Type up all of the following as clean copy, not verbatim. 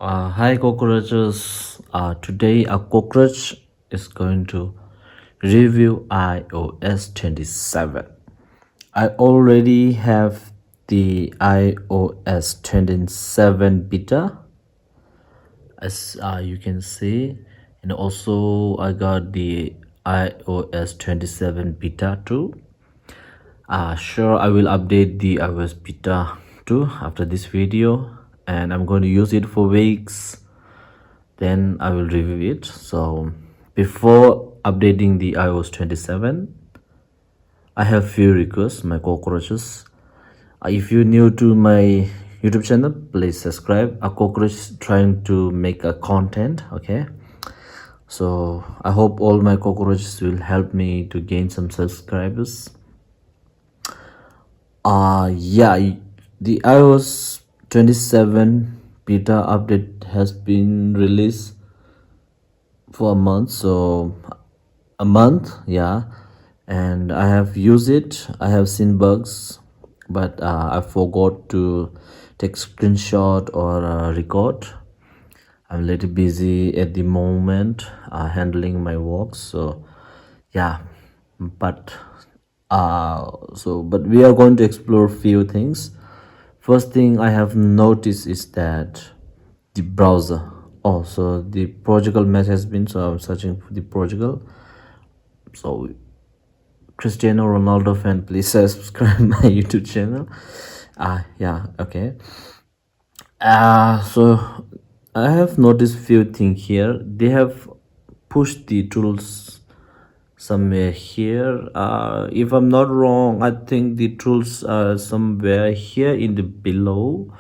Hi cockroaches. Today a cockroach is going to review iOS 27. I already have the iOS 27 beta, as you can see, and also I got the iOS 27 beta too. Sure, I will update the iOS beta too after this video, and I'm going to use it for weeks. Then I will review it. So before updating the iOS 27, I have few requests, my cockroaches. If you're new to my YouTube channel, please subscribe. A cockroach trying to make a content, okay? So I hope all my cockroaches will help me to gain some subscribers. Yeah, the iOS 27 beta update has been released for a month, so a month, yeah, and I have used it. I have seen bugs, but I forgot to take screenshot or record. I'm a little busy at the moment, handling my work, so yeah. But but we are going to explore few things. First thing I have noticed is that the browser, oh, so the Portugal match has been, so I'm searching for the Portugal. So Cristiano Ronaldo fan, please subscribe my YouTube channel. Yeah, okay. So I have noticed few things here. They have pushed the tools somewhere here. If I'm not wrong, I think the tools are somewhere here in the below.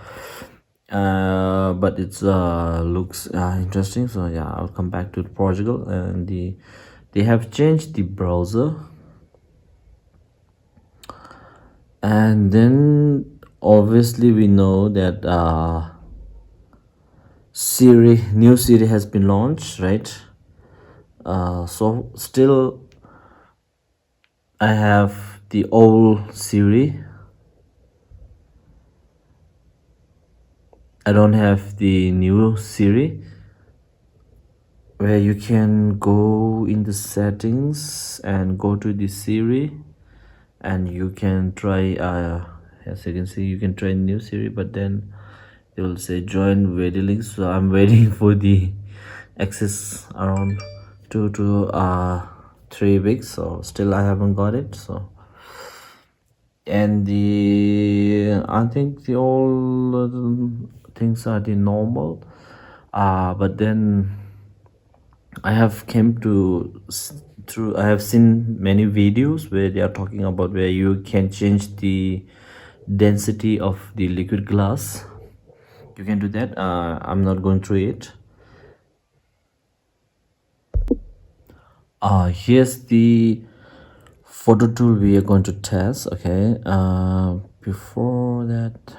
But it's looks interesting. So yeah, I'll come back to Portugal, and they have changed the browser. And then obviously we know that new Siri has been launched, right? So still I have the old Siri. I don't have the new Siri, where you can go in the settings and go to the Siri, and you can try as you can see, you can try new Siri, but then they will say join waiting list. So I'm waiting for the access around 2 to 3 weeks, so still I haven't got it. So, and I think the all things are the normal, but then I have came to through I have seen many videos where they are talking about where you can change the density of the liquid glass. You can do that. I'm not going through it. Here's the photo tool we are going to test. Okay, before that,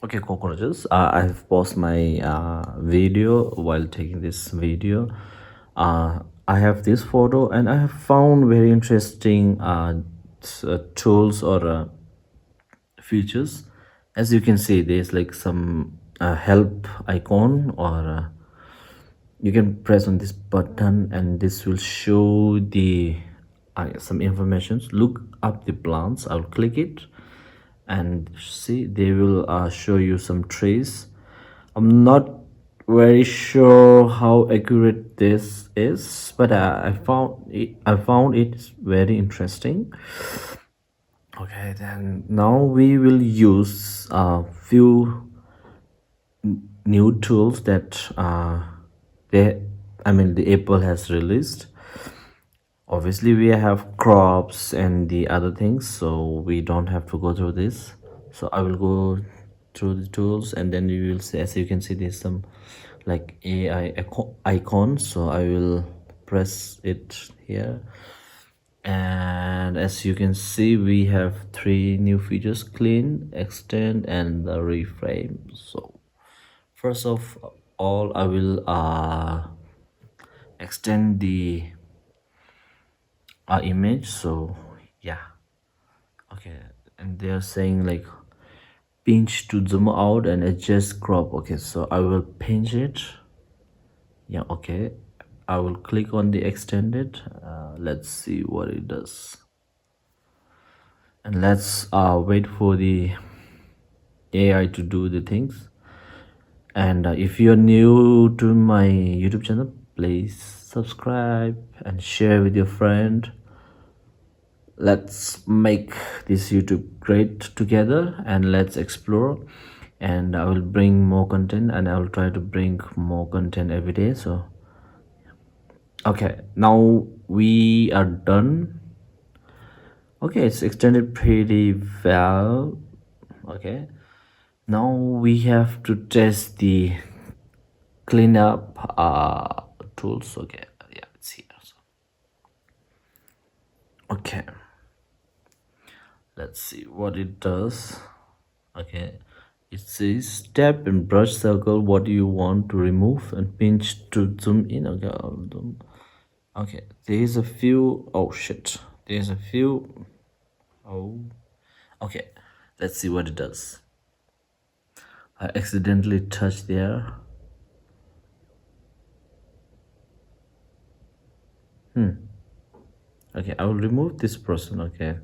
okay, cockroaches, I have paused my video while taking this video. I have this photo, and I have found very interesting tools or features. As you can see, there's like some help icon, or you can press on this button and this will show the some informations. Look up the plants. I'll click it and see they will show you some trees. I'm not very sure how accurate this is, but I found it very interesting. Okay, then now we will use a few new tools that the Apple has released. Obviously we have crops and the other things, so we don't have to go through this. So I will go through the tools, and then you will see, as you can see, there's some like AI icons. So I will press it here, and as you can see, we have three new features: clean, extend, and the reframe. So first of all, I will extend the image. So yeah, okay, and they are saying like pinch to zoom out and adjust crop. Okay, so I will pinch it. Yeah, okay, I will click on the extended. Let's see what it does, and let's wait for the AI to do the things. And if you're new to my YouTube channel, please subscribe and share with your friend. Let's make this YouTube great together, and let's explore. And I will bring more content, and I will try to bring more content every day. So okay, now we are done. Okay, it's extended pretty well. Okay, now we have to test the cleanup tools. Okay, yeah, it's here. So, okay, let's see what it does. Okay, it says tap and brush circle what you want to remove and pinch to zoom in. Okay, okay, there's a few. Oh shit, there's a few. Oh, okay, let's see what it does. I accidentally touched there. Okay, I will remove this person. Okay,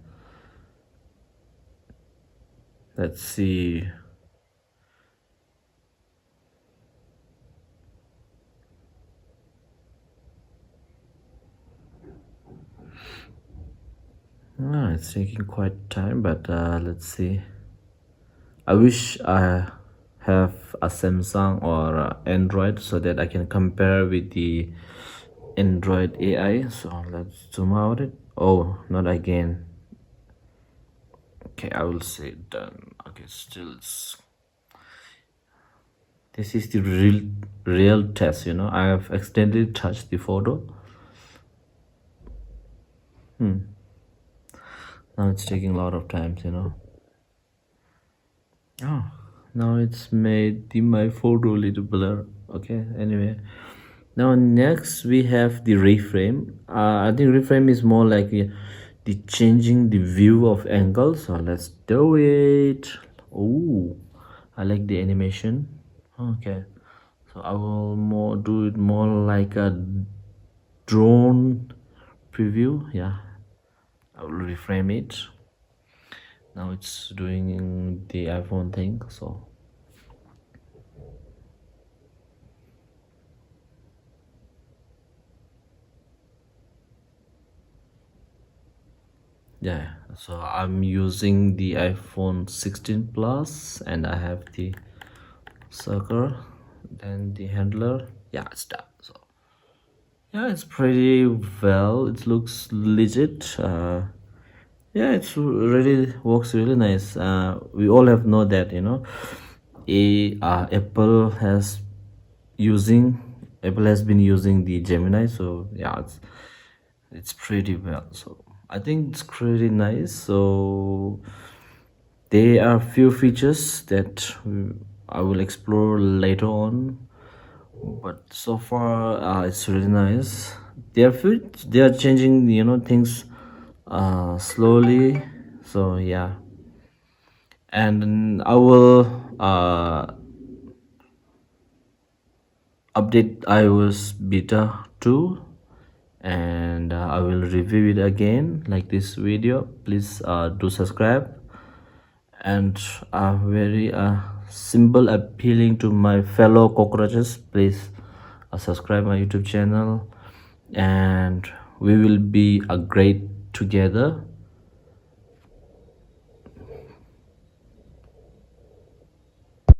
let's see. It's taking quite time, but let's see. I wish I have a Samsung or Android so that I can compare with the Android AI. So let's zoom out it. Oh, not again. Okay, I will say done. Okay, still this is the real test. I have accidentally touched the photo. Now it's taking a lot of times. Oh, now it's made my photo a little blur. Okay, anyway, now next we have the reframe. I think reframe is more like the changing the view of angle. So let's do it. Oh, I like the animation. Okay, so I will do it more like a drone preview. Yeah, I will reframe it. Now it's doing the iPhone thing. So yeah, so I'm using the iPhone 16 Plus, and I have the circle, then the handler. Yeah, it's done. So yeah, it's pretty well. It looks legit. Yeah, it's really works really nice. We all have know that using Apple has been using the Gemini. So yeah, it's pretty well. So I think it's pretty nice. So there are few features that I will explore later on, but so far it's really nice. They are changing things slowly. So yeah, and I will update iOS beta 2, and I will review it again like this video. Please do subscribe, and very simple appealing to my fellow cockroaches. Please subscribe my YouTube channel, and we will be a great together.